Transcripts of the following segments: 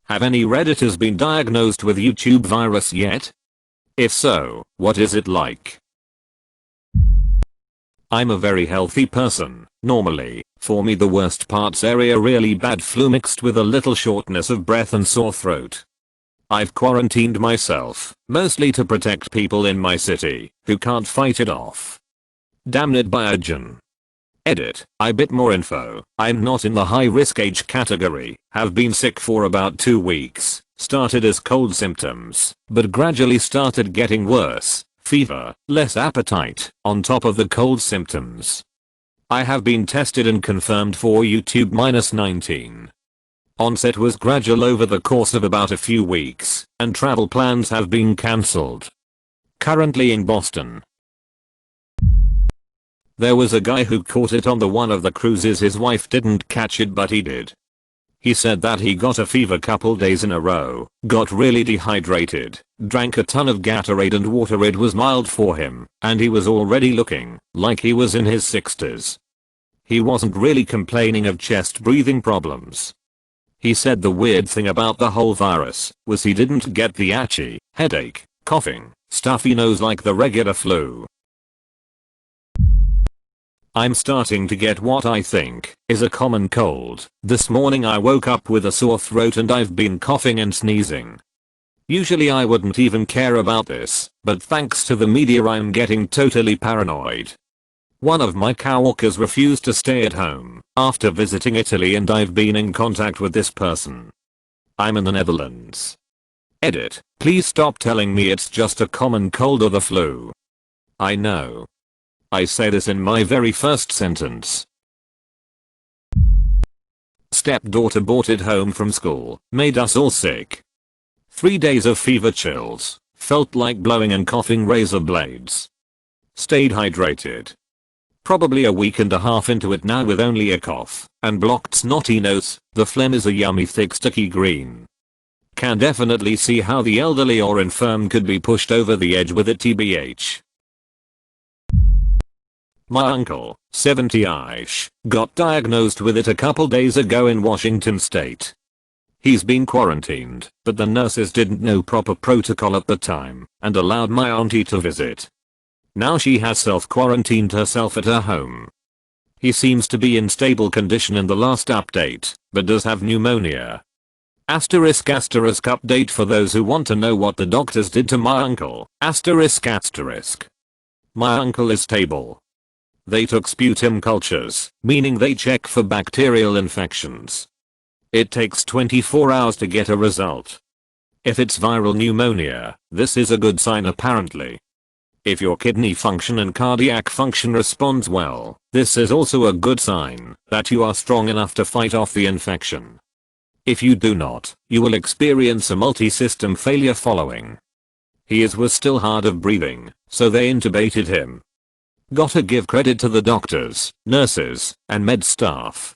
Have any Redditors been diagnosed with YouTube virus yet? If so, what is it like? I'm a very healthy person, normally. For me the worst part's area really bad flu mixed with a little shortness of breath and sore throat. I've quarantined myself, mostly to protect people in my city, who can't fight it off. Damn it Biogen. Edit, I bit more info. I'm not in the high risk age category, have been sick for about 2 weeks, started as cold symptoms, but gradually started getting worse, fever, less appetite, on top of the cold symptoms. I have been tested and confirmed for YouTube -19. Onset was gradual over the course of about a few weeks, and travel plans have been cancelled. Currently in Boston. There was a guy who caught it on one of the cruises. His wife didn't catch it but he did. He said that he got a fever couple days in a row, got really dehydrated, drank a ton of Gatorade and water. It was mild for him, and he was already looking like he was in his 60s. He wasn't really complaining of chest breathing problems. He said the weird thing about the whole virus was he didn't get the itchy, headache, coughing, stuffy nose like the regular flu. I'm starting to get what I think is a common cold. This morning I woke up with a sore throat and I've been coughing and sneezing. Usually I wouldn't even care about this, but thanks to the media I'm getting totally paranoid. One of my coworkers refused to stay at home after visiting Italy and I've been in contact with this person. I'm in the Netherlands. Edit, please stop telling me it's just a common cold or the flu. I know. I say this in my very first sentence. Stepdaughter brought it home from school, made us all sick. 3 days of fever chills, felt like blowing and coughing razor blades. Stayed hydrated. Probably a week and a half into it now with only a cough and blocked snotty nose. The phlegm is a yummy thick sticky green. Can definitely see how the elderly or infirm could be pushed over the edge with it tbh. My uncle, 70ish, got diagnosed with it a couple days ago in Washington state. He's been quarantined, but the nurses didn't know proper protocol at the time and allowed my auntie to visit. Now she has self-quarantined herself at her home. He seems to be in stable condition in the last update, but does have pneumonia. Asterisk update for those who want to know what the doctors did to my uncle. Asterisk. My uncle is stable. They took sputum cultures, meaning they check for bacterial infections. It takes 24 hours to get a result. If it's viral pneumonia, this is a good sign apparently. If your kidney function and cardiac function responds well, this is also a good sign that you are strong enough to fight off the infection. If you do not, you will experience a multi-system failure following. He was still hard of breathing, so they intubated him. Gotta give credit to the doctors, nurses, and med staff.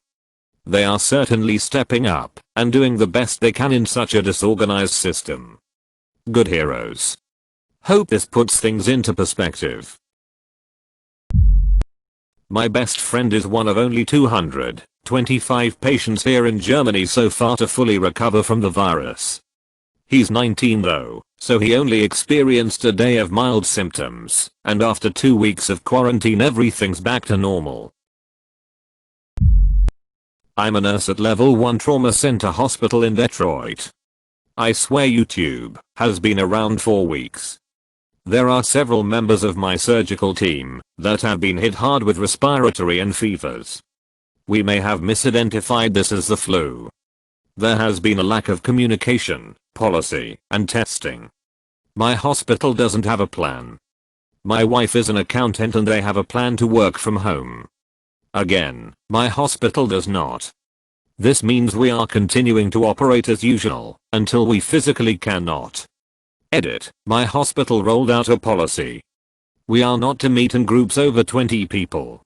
They are certainly stepping up and doing the best they can in such a disorganized system. Good heroes. Hope this puts things into perspective. My best friend is one of only 225 patients here in Germany so far to fully recover from the virus. He's 19 though, so he only experienced a day of mild symptoms, and after 2 weeks of quarantine everything's back to normal. I'm a nurse at level 1 trauma center hospital in Detroit. I swear YouTube has been around for weeks. There are several members of my surgical team that have been hit hard with respiratory and fevers. We may have misidentified this as the flu. There has been a lack of communication, policy, and testing. My hospital doesn't have a plan. My wife is an accountant and they have a plan to work from home. Again, my hospital does not. This means we are continuing to operate as usual until we physically cannot. Edit, my hospital rolled out a policy. We are not to meet in groups over 20 people.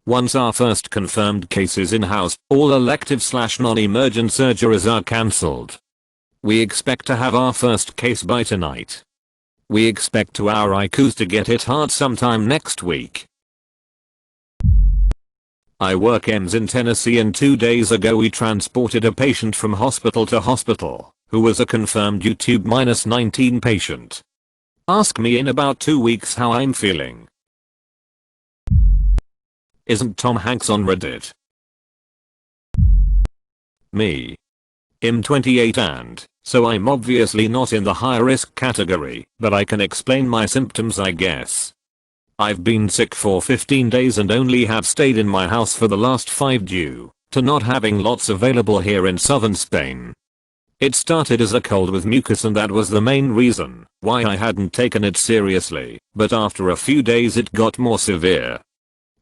Once our first confirmed case is in-house, all elective/non-emergent surgeries are cancelled. We expect to have our first case by tonight. We expect our IQs to get hit hard sometime next week. I work EMS in Tennessee and 2 days ago we transported a patient from hospital to hospital who was a confirmed YouTube -19 patient. Ask me in about 2 weeks how I'm feeling. Isn't Tom Hanks on Reddit? Me. I'm 28 and, so I'm obviously not in the high risk category, but I can explain my symptoms I guess. I've been sick for 15 days and only have stayed in my house for the last 5 due to not having lots available here in southern Spain. It started as a cold with mucus and that was the main reason why I hadn't taken it seriously, but after a few days it got more severe.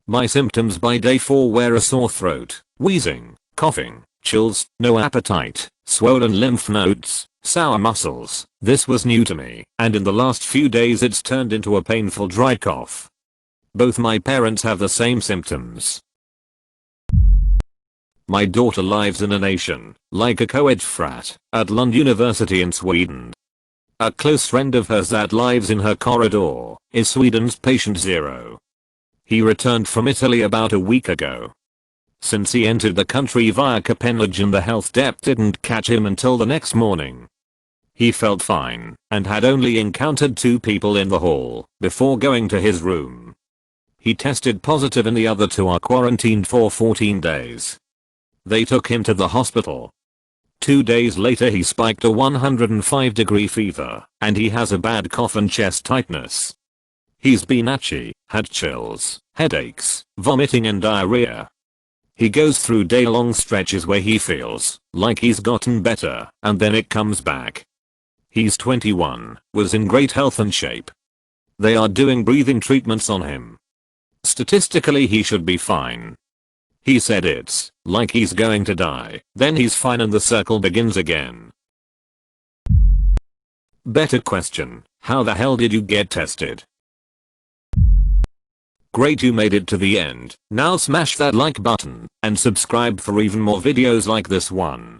My symptoms by day 4 were a sore throat, wheezing, coughing, chills, no appetite, swollen lymph nodes, sour muscles. This was new to me, and in the last few days it's turned into a painful dry cough. Both my parents have the same symptoms. My daughter lives in a nation, like a co-ed frat, at Lund University in Sweden. A close friend of hers that lives in her corridor is Sweden's patient zero. He returned from Italy about a week ago. Since he entered the country via Copenhagen, the health dep didn't catch him until the next morning. He felt fine and had only encountered 2 people in the hall before going to his room. He tested positive and the other 2 are quarantined for 14 days. They took him to the hospital. 2 days later he spiked a 105-degree fever and he has a bad cough and chest tightness. He's been itchy, had chills, headaches, vomiting and diarrhea. He goes through day-long stretches where he feels like he's gotten better and then it comes back. He's 21, was in great health and shape. They are doing breathing treatments on him. Statistically he should be fine. He said it's like he's going to die, then he's fine and the circle begins again. Better question, how the hell did you get tested? Great, you made it to the end. Now smash that like button and subscribe for even more videos like this one.